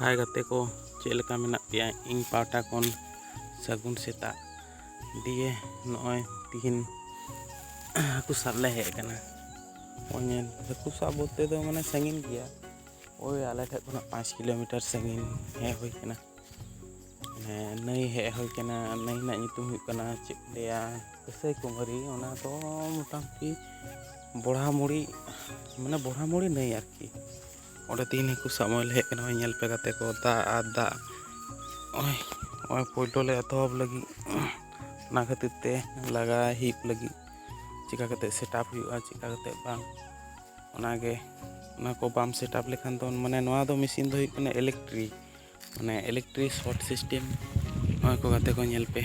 हाय गाते को चेलका मेना पे इन पाटा कौन सगुन सेता दिए नॉय तीन हाकू साबले हेकना ओनेन हाकू साब बोलते तो माने संगीन गया ओय आले ठे खना 5 किलोमीटर संगीन हे होय कना नई हे होय कना नई ना नितुम हुई कना चिपलिया कसै कुमारी ओना तो मोटामुटी बोढ़ा मुड़ी नई आरकी ओडे तीन हाकू सामल हे कना नेल पे गाते को दा ओय पोइटो ले अतहब लगी ना खातिर ते लगा हिप लगी चिका कते सेटअप हुआ चिका कते बांग ओनागे ओना को बाम सेटअप लेखान तो माने नोआ दो मशीन दो हुई इलेक्ट्रिक शॉर्ट सिस्टम ओय को गाते को नेल पे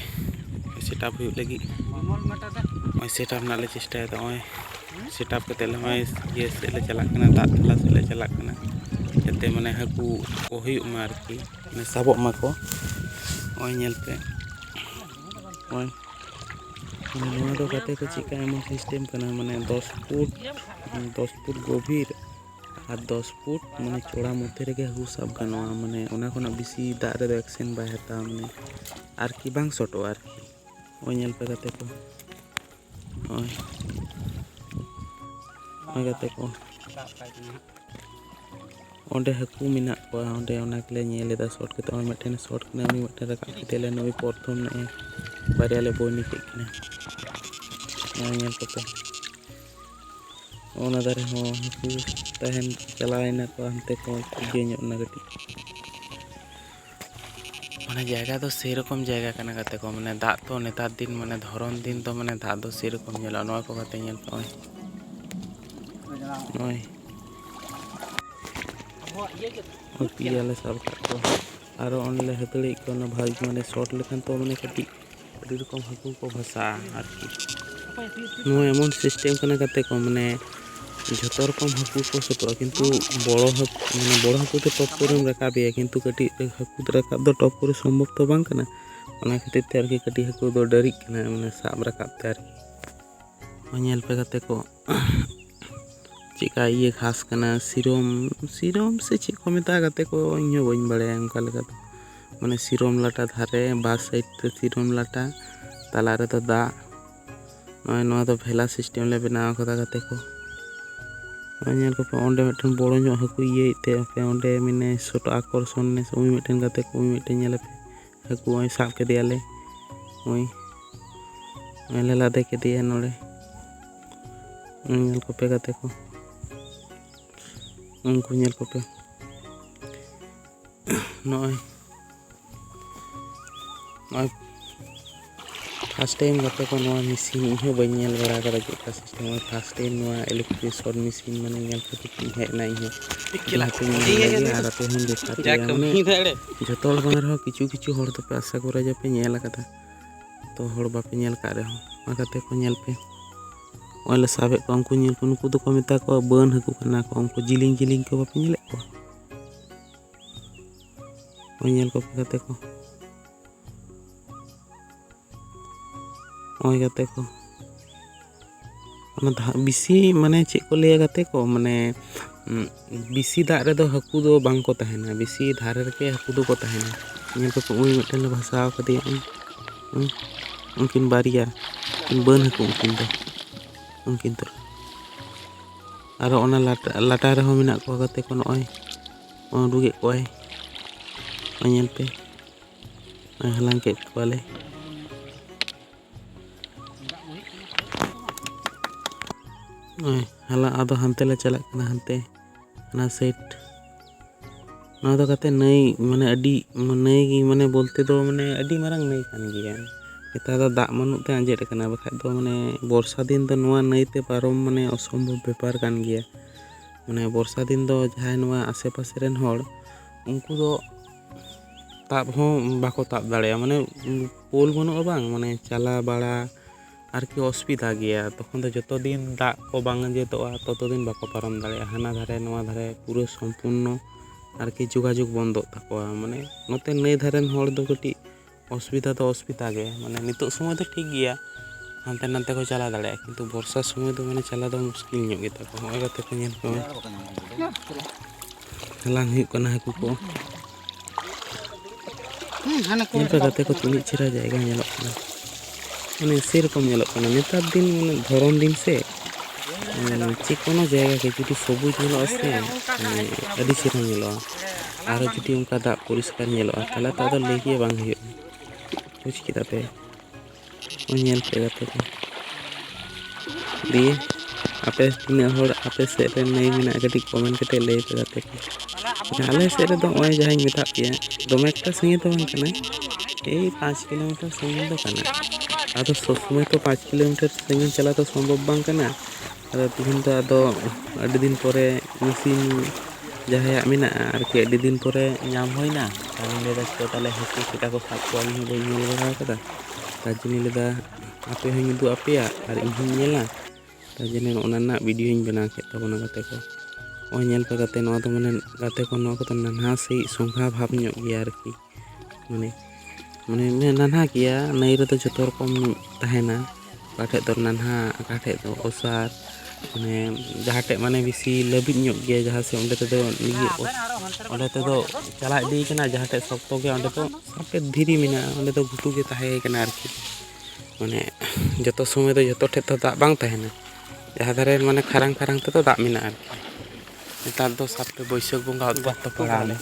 सेटअप हुई लगी ओय सेटअप नाले चेष्टा है ओय सेटअप कते ले ओय ये से ले चला कना दा थला से ले चला कना जते माने हाकू को हुई मार की माने साबो माको ओय नेल पे ओय नोआ दो गाते को चिका एमन सिस्टम कना माने 10 फुट गभीर और 10 फुट माने चौड़ा मध्य रे हाकू साब गानोआ माने ओना खना बेसी दा रे एक्शन बाय हता माने आर की बांग सटो आर की ओय नेल पे गाते को ओय गाते को ओंडे हाकू मिना को ओंडे ओना के ले नेलेदा शॉट के तो मटेन शॉट कना उनी मटेन रका के ले नवी प्रथम ने बारिया ले बोनी के कना ओय नेल पे ओना दारे हो हाकू तहन चलाइना को हमते को गेញना गटी माने जायगा तो से रकम जायगा कना गाते को माने दा तो नेतार दिन माने धरन दिन तो माने दा दो से रकम नेला नोआ को गाते नेल पे ओय पियाले सब को आरो ओनले हतड़ी को ना भाई माने शॉट लेखन तो माने कटी अडी रकम हाकू को भाषा आरकी नो एमन सिस्टम कना गाते को माने जतो रकम हाकू को सतो किंतु बड़ो हाकू तो टॉप करे रका बे किंतु कटी हाकू रका दो टॉप करे संभव तो बांग कना ओना खातिर ते आरकी कटी हाकू दो डरी कना माने साब रका ते आरकी नेल पे गाते को चिका ये खास कना सिरोम से चे को मेता गाते को इयो बइन बड़े उनका लगा माने सिरोम लाटा धारे बास साइड ते सिरोम लाटा ताला रे तो दा नोआ तो भेला सिस्टम ले बनाव कदा गाते को नेल को ओंडे मिटन बड़ो नो हाकू ये ते पे ओंडे मिने छोटो आकर्षण ने उमी मिटन गाते को उमी मिटन नेल पे हाकू ओय साब के दियाले ओय ले लादे के दिया नोडे नेल को पे गाते को उनको नेल को पे नोय फर्स्ट टाइम गाते को नोआ मशीन इहो बइन नेल बड़ा कदा के सिस्टम फर्स्ट टाइम नोआ इलेक्ट्रिक शॉर्ट मशीन माने नेल के हे ना इहो आर पे हम देखा जतो बांग रहो किछु हर तो पे आशा करे जे पे नेल कदा तो हर बापे नेल का रे हो गाते को नेल पे ओले साबे को उनको नेल को उनको तो को मेता को बन हाकू कना को उनको जिलिंग को बापे नेले को ओय नेल को गाते को ओय गाते को ओना बिसी माने चे को ले गाते को माने बिसी दा रे दो हाकू दो बांग को तहना बिसी धारे रे के हाकू दो को तहना नेल को उई मिटन ले भाषा कदे उनकिन बारिया बन हाकू उनकिन तो आरो ओना लाटा रे हो मिना को गाते को नय उडुगे कोय नेल पे हलांग के कोले हाला आदो हंते ले चला कना हंते ना सेट ना तो कहते नई माने अडी नई माने बोलते दो माने अडी मारंग नई कान गया नेता दा दा मनुते आंजेट कना बखा दो माने वर्षा दिन तो नोआ नई ते पारम माने असंभव व्यापार कान गया माने वर्षा दिन दो जहां नोआ आसे पासे रेन हड़ उनको दो ताब हो बाको ताब दाड़े माने पोल बनो बांग माने चला बाड़ा आर की असुविधा गया तखन तो जतो दिन दा को बांग जेतोआ ततो दिन बाको पारम दाड़े हाना धारे नोआ धारे पूरा संपूर्ण आर की जोगाजोग बंदो तकोआ माने नोते नई धारेन हड़ दो कटी असुविधा तो असुविधा गे माने नितो समय तो ठीक गया हानते नानते को चला दाड़े किंतु वर्षा समय तो माने चला दो मुश्किल ᱧᱚᱜ ᱜᱮ ᱛᱟᱠᱚ ᱦᱚᱸᱜᱼᱚᱭ ᱜᱟᱛᱮ ᱠᱚ ᱧᱮᱞ ᱠᱚ हलांग हुई कना हाकू को ᱧᱮᱞ ᱯᱮ ᱜᱟᱛᱮ ᱠᱚ ᱛᱤᱱᱟᱹᱜ ᱪᱮᱦᱨᱟ ᱡᱟᱭᱜᱟ ᱧᱮᱞᱚᱜ ᱠᱟᱱᱟ, ᱢᱟᱱᱮ ᱥᱮᱨᱚᱠᱚम ᱧᱮᱞᱚᱜ ᱠᱟᱱᱟ ᱱᱮᱛᱟᱨ ᱫᱤन ᱢᱟᱱᱮ ᱫᱷᱚᱨᱚᱱ ᱫᱤन ᱥᱮ যে কোনো জায়গা কে যদি সবুজ ᱧᱮᱞᱚᱜᱼᱟ ᱥᱮ মানে ᱟᱹᱰᱤ ᱪᱮᱦᱨᱟ ᱧᱮᱞᱚᱜᱼᱟ। ᱟᱨᱚ ᱡᱩᱫᱤ ᱚᱱᱠᱟ ᱫᱟᱜ ᱯᱚᱨᱤষ্কার ᱧᱮᱞᱚᱜᱼᱟ ᱛᱟᱦᱚᱞᱮ ᱛᱚ ᱟᱫᱚ ᱞᱟᱹᱭ ᱜᱮ ᱵᱟᱝ ᱦᱩᱭᱩᱜᱼᱟ। ᱵᱩᱡᱽ ᱠᱮᱫᱟ ᱯᱮ? ᱧᱮᱞ ᱯᱮ ᱜᱟᱛᱮ ᱠᱚ ᱫᱤᱭᱮ ᱟᱯᱮ ᱛᱤᱱᱟᱹᱜ ᱦᱚᱲ ᱟᱯᱮ ᱥᱮᱫ ᱨᱮ ᱱᱟᱹᱭ ᱢᱮᱱᱟᱜᱼᱟ ᱠᱟᱹᱴᱤᱡ ᱠᱚᱢᱮᱱᱴ ᱠᱟᱛᱮ ᱞᱟᱹᱭ ᱯᱮ ᱜᱟᱛᱮ ᱠᱚ। ᱟᱞᱮ ᱥᱮᱫ ᱨᱮᱫᱚ ᱱᱚᱜᱼᱚᱭ ᱡᱟᱦᱟᱸᱧ ᱢᱮᱛᱟᱫ ᱯᱮᱭᱟ ᱫᱚᱢᱮ ᱮᱠᱴᱟ ᱥᱟᱺᱜᱤᱧ ᱫᱚ ᱵᱟᱝ ᱠᱟᱱᱟ, এই 5 কিলোমিটার ᱥᱟᱺᱜᱤᱧ ᱫᱚ ᱠᱟᱱᱟ। ᱟᱫᱚ ᱥᱚᱵ সময় তো 5 কিলোমিটার ᱥᱟᱺᱜᱤᱧ ᱪᱟᱞᱟᱣ ᱫᱚ ᱥᱚᱢᱵᱷᱚᱵ ᱵᱟᱝ ᱠᱟᱱᱟ। ᱟᱫᱚ ᱛᱤᱦᱤᱧ ᱫᱚ ᱟᱫᱚ ᱟᱹᱰᱤ ᱫᱤᱱ ᱯᱚᱨᱮ ᱢᱮᱥᱤᱱ ᱡᱟᱦᱟᱸᱭᱟᱜ ᱢᱮᱱᱟᱜᱼᱟ ᱟᱨᱠᱤ ᱟᱹᱰᱤ ᱫᱤᱱ ᱯᱚᱨᱮ ᱧᱟᱢ ᱦᱩᱭᱱᱟ। ᱛᱟᱦᱚᱞᱮ ᱞᱟᱹᱭᱫᱟ ᱪᱚ ᱛᱟᱦᱚᱞᱮ ᱦᱟᱹᱠᱩ ᱪᱮᱠᱟ ᱠᱚ ᱥᱟᱵ ᱠᱚᱣᱟ ᱤᱧ ᱦᱚᱸ ᱵᱟᱹᱧ ᱧᱮᱞ ᱵᱟᱲᱟ ᱟᱠᱟᱫᱟ, ᱛᱟর জন্য ᱞᱟᱹᱭᱫᱟ ᱟᱯᱮ ᱦᱚᱸᱧ ᱩᱫᱩᱜ ᱟᱯᱮᱭᱟ ᱟᱨ ᱤᱧ ᱦᱚᱸᱧ ᱧᱮᱞᱟ, ᱛᱟর জন্য ᱚᱱᱟ ᱨᱮᱱᱟᱜ ᱵᱷᱤᱰᱤᱭᱳᱧ ᱵᱮᱱᱟᱣ ᱠᱮᱫ ᱛᱟᱵᱚᱱᱟ ᱜᱟᱛᱮ ᱠᱚ। ᱱᱚᱜᱼᱚᱭ ᱧᱮᱞ ᱯᱮ ᱜᱟᱛᱮ ᱱᱚᱣᱟ ᱫᱚ ᱢᱟᱱᱮ ᱜᱟᱛᱮ ᱠᱚ ᱱᱚᱣᱟ ᱠᱚᱫᱚ ᱱᱟᱱᱦᱟ ᱥᱟᱺᱦᱤᱡ ᱥᱚᱸᱜᱷᱟ ᱵᱷᱟᱵᱽ ᱧᱚᱜ ᱜᱮᱭᱟ ᱟᱨᱠᱤ, ᱢᱟᱱᱮ ᱱᱟᱱᱦᱟ ᱜᱮᱭᱟ। ᱱᱟᱹᱭ ᱨᱮᱫᱚ ᱡᱚᱛᱚ ᱨᱚᱠᱚᱢ ᱛᱟᱦᱮᱱᱟ, ᱚᱠᱟ ᱴᱷᱮᱡ ᱫᱚ ᱱᱟᱱᱦᱟ ᱚᱠᱟ ᱴᱷᱮᱡ ᱫᱚ ᱚᱥᱟᱨ, ᱢᱟᱱᱮ ᱡᱟᱦᱟᱸ ᱴᱷᱮᱡ ᱢᱟᱱᱮ ᱵᱮᱥᱤ ᱞᱟᱹᱵᱤᱫ ᱧᱚᱜ ᱜᱮᱭᱟ ᱡᱟᱦᱟᱸ ᱥᱮᱫ ᱚᱸᱰᱮ ᱛᱮᱫᱚ ᱚᱸᱰᱮ ᱛᱮᱫᱚ ᱪᱟᱞᱟᱣ ᱤᱫᱤᱭ ᱠᱟᱱᱟ, ᱡᱟᱦᱟᱸ ᱴᱷᱮᱡ ᱥᱚᱠᱛᱚ ᱜᱮᱭᱟ ᱚᱸᱰᱮ ᱫᱚ ᱥᱟᱵ ᱫᱷᱤᱨᱤ ᱢᱮᱱᱟᱜᱼᱟ, ᱚᱸᱰᱮ ᱫᱚ ᱜᱷᱩᱴᱩ ᱜᱮ ᱛᱟᱦᱮᱸ ᱠᱟᱱᱟ ᱟᱨᱠᱤ। ᱢᱟᱱᱮ ᱡᱚᱛᱚ ᱥᱚᱢᱚᱭ ᱫᱚ ᱡᱚᱛᱚ ᱴᱷᱮᱡ ᱫᱚ ᱫᱟᱜ ᱵᱟᱝ ᱛᱟᱦᱮᱱᱟ, ᱡᱟᱦᱟᱸ ᱫᱷᱟᱨᱮ ᱢᱟᱱᱮ ᱠᱷᱟᱨᱟᱝ ᱠᱷᱟᱨᱟᱝ ᱛᱮᱫᱚ ᱫᱟᱜ ᱢᱮᱱᱟᱜᱼᱟ ᱟᱨᱠᱤ। ᱱᱮᱛᱟর ᱫᱚ ᱥᱟᱵ ᱯᱮ ᱵᱟᱹᱭᱥᱟᱹᱠᱷ ᱵᱚᱸᱜᱟ ᱚᱛᱯᱟᱛ ᱛᱚ ᱯᱟᱲᱟᱣᱱᱟ,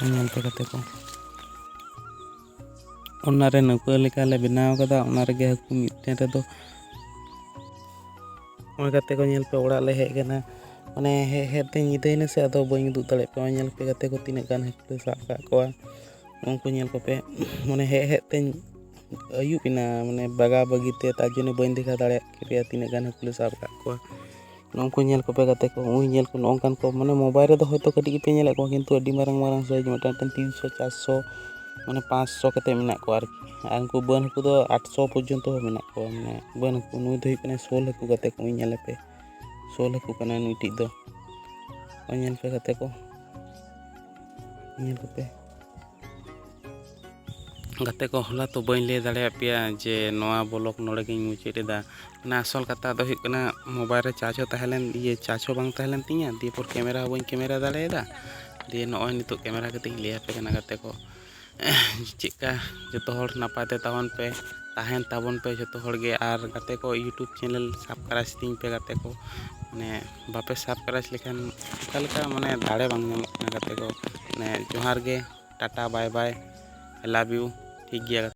ᱧᱮᱞ ᱯᱮ ᱜᱟᱛᱮ ᱠᱚ ᱚᱱᱟᱨᱮ ᱱᱟᱹᱣᱠᱟᱹ ᱞᱮᱠᱟᱞᱮ ᱵᱮᱱᱟᱣ ᱠᱟᱫᱟ, ᱚᱱᱟ ᱨᱮᱜᱮ ᱦᱟᱹᱠᱩ ᱢᱤᱫᱴᱮᱱ ᱨᱮᱫᱚ ᱱᱚᱜᱼᱚᱭ ᱜᱟᱛᱮ ᱠᱚ ᱧᱮᱞ ᱯᱮ ᱚᱲᱟᱜ ᱞᱮ ᱦᱮᱡ ᱠᱟᱱᱟ, ᱢᱟᱱᱮ ᱦᱮᱡ ᱦᱮᱡ ᱛᱮ ᱧᱤᱫᱟᱹᱭᱮᱱᱟ ᱥᱮ ᱟᱫᱚ ᱵᱟᱹᱧ ᱩᱫᱩᱜ ᱫᱟᱲᱮᱭᱟᱜ ᱯᱮ। ᱧᱮᱞ ᱯᱮ ᱜᱟᱛᱮ ᱠᱚ ᱛᱤᱱᱟᱹᱜ ᱜᱟᱱ ᱦᱟᱹᱠᱩ ᱞᱮ ᱥᱟᱵ ᱠᱟᱜ ᱠᱚᱣᱟ, ᱩᱱᱠᱩ ᱧᱮᱞ ᱠᱚᱯᱮ ᱢᱟᱱᱮ ᱦᱮᱡ ᱦᱮᱡ ᱛᱮᱧ ᱟᱹᱭᱩᱵ ᱮᱱᱟ, ᱢᱟᱱᱮ ᱵᱟᱜᱟ ᱵᱟᱹᱜᱤᱛᱮ ᱛᱟর জন্য ᱵᱟᱹᱧ ᱫᱮᱠᱷᱟᱣ ᱫᱟᱲᱮᱭᱟᱜ ᱯᱮᱭᱟ ᱛᱤᱱᱟᱹᱜ ᱜᱟᱱ ᱦᱟᱹᱠᱩ ᱞᱮ ᱥᱟᱵ ᱠᱟᱜ ᱠᱚᱣᱟ। ᱱᱩᱝᱠᱩ ᱧᱮᱞ ᱠᱚᱯᱮ ᱜᱟᱛᱮ ᱠᱚ, ᱧᱮᱞ ᱠᱚ ᱱᱚᱝᱠᱟᱱ ᱠᱚ ᱢᱟᱱᱮ ᱢᱳᱵᱟᱭᱤᱞ ᱨᱮᱫᱚ ᱦᱚᱭᱛᱳ ᱠᱟᱹᱴᱤᱡ ᱜᱮᱯᱮ ᱧᱮᱞᱮᱫ ᱠᱚᱣᱟ, ᱠᱤᱱᱛᱩ ᱟᱹᱰᱤ ᱢᱟᱨᱟᱝ ᱢᱟᱨᱟᱝ ᱥᱟᱭᱤᱡ ᱢᱤᱫᱴᱟᱝ 300 400 ᱢᱟᱱᱮ 500 ᱠᱟᱛᱮ ᱢᱮᱱᱟᱜ ᱠᱚᱣᱟ ᱟᱨᱠᱤ। ᱟᱨ ᱩᱱᱠᱩ ᱵᱟᱹᱱ ᱦᱟᱹᱠᱩ ᱫᱚ 800 ᱯᱚᱨᱡᱚᱱᱛᱚ ᱦᱚᱸ ᱢᱮᱱᱟᱜ ᱠᱚᱣᱟ, ᱢᱟᱱᱮ ᱵᱟᱹᱱ ᱦᱟᱹᱠᱩ ᱱᱩᱭ ᱫᱚ ᱦᱩᱭᱩᱜ ᱠᱟᱱᱟ ᱥᱳᱞ ᱦᱟᱹᱠᱩ ᱜᱟᱛᱮ ᱠᱚ, ᱧᱮᱞᱮᱯᱮ ᱥᱳᱞ ᱦᱟᱹᱠᱩ ᱠᱟᱱᱟᱭ ᱱᱩᱭᱴᱤᱡ ᱫᱚ। ᱧᱮᱞ ᱯᱮ ᱜᱟᱛᱮ ᱠᱚ, ᱧᱮᱞ ᱠᱚᱯᱮ ᱜᱟᱛᱮ ᱠᱚ ᱦᱚᱞᱟ ᱛᱚ ᱵᱟᱹᱧ ᱞᱟᱹᱭ ᱫᱟᱲᱮᱭᱟᱜ ᱯᱮᱭᱟ ᱡᱮ ᱱᱚᱣᱟ ᱵᱞᱚᱜ ᱱᱚᱰᱮ ᱜᱤᱧ ᱢᱩᱪᱟᱹᱫ ᱮᱫᱟ। ᱢᱟᱱᱮ ᱟᱥᱚᱞ ᱠᱟᱛᱷᱟ ᱫᱚ ᱦᱩᱭᱩᱜ ᱠᱟᱱᱟ ᱢᱳᱵᱟᱭᱤᱞ ᱨᱮ ᱪᱟᱨᱡᱽ ᱦᱚᱸ ᱛᱟᱦᱮᱸ ᱞᱮᱱ ᱪᱟᱨᱡᱽ ᱦᱚᱸ ᱵᱟᱝ ᱛᱟᱦᱮᱸ ᱞᱮᱱ ᱛᱤᱧᱟᱹ, ᱫᱤᱭᱮ ᱯᱚᱨ ᱠᱮᱢᱮᱨᱟ ᱦᱚᱸ ᱵᱟᱹᱧ ᱠᱮᱢᱮᱨᱟ ᱫᱟᱲᱮᱭᱟᱫᱟ। ᱫᱤᱭᱮ ᱱᱚᱜᱼᱚᱭ ᱱᱤᱛᱚᱜ ᱠᱮᱢᱮᱨᱟ ᱠᱟᱛᱮ ᱤᱧ ᱞᱟᱹᱭ ᱟᱯᱮ ᱠᱟᱱᱟ ᱜᱟᱛᱮ ᱠᱚ, ᱪᱮᱫᱠᱟ ᱡᱚᱛᱚ ᱦᱚᱲ ᱱᱟᱯᱟᱭ ᱛᱮ ᱛᱟᱦᱮᱱ ᱛᱟᱵᱚᱱ ᱯᱮ ᱡᱚᱛᱚ ᱦᱚᱲᱜᱮ। ᱟᱨ ᱜᱟᱛᱮ ᱠᱚ ᱤᱭᱩᱴᱩᱵᱽ ᱪᱮᱱᱮᱞ ᱥᱟᱵᱥᱠᱨᱟᱭᱤᱵᱽ ᱛᱤᱧ ᱯᱮ ᱜᱟᱛᱮ ᱠᱚ, ᱢᱟᱱᱮ ᱵᱟᱯᱮ ᱥᱟᱵᱥᱠᱨᱟᱭᱤᱵᱽ ᱞᱮᱠᱷᱟᱱ ᱚᱠᱟ ᱞᱮᱠᱟ ᱢᱟᱱᱮ ᱫᱟᱲᱮ ᱵᱟᱝ ᱧᱟᱢᱚᱜ ᱠᱟᱱᱟ ᱜᱟᱛᱮ ᱠᱚ। ᱢᱟᱱᱮ ᱡᱚᱦᱟᱨ ᱜᱮ, ᱴᱟᱴᱟ ᱵᱟᱭ ᱵᱟᱭ, ᱟᱭ ᱞᱟᱵᱷ ᱤᱭᱩ, ᱴᱷᱤᱠ ᱜᱮᱭᱟ।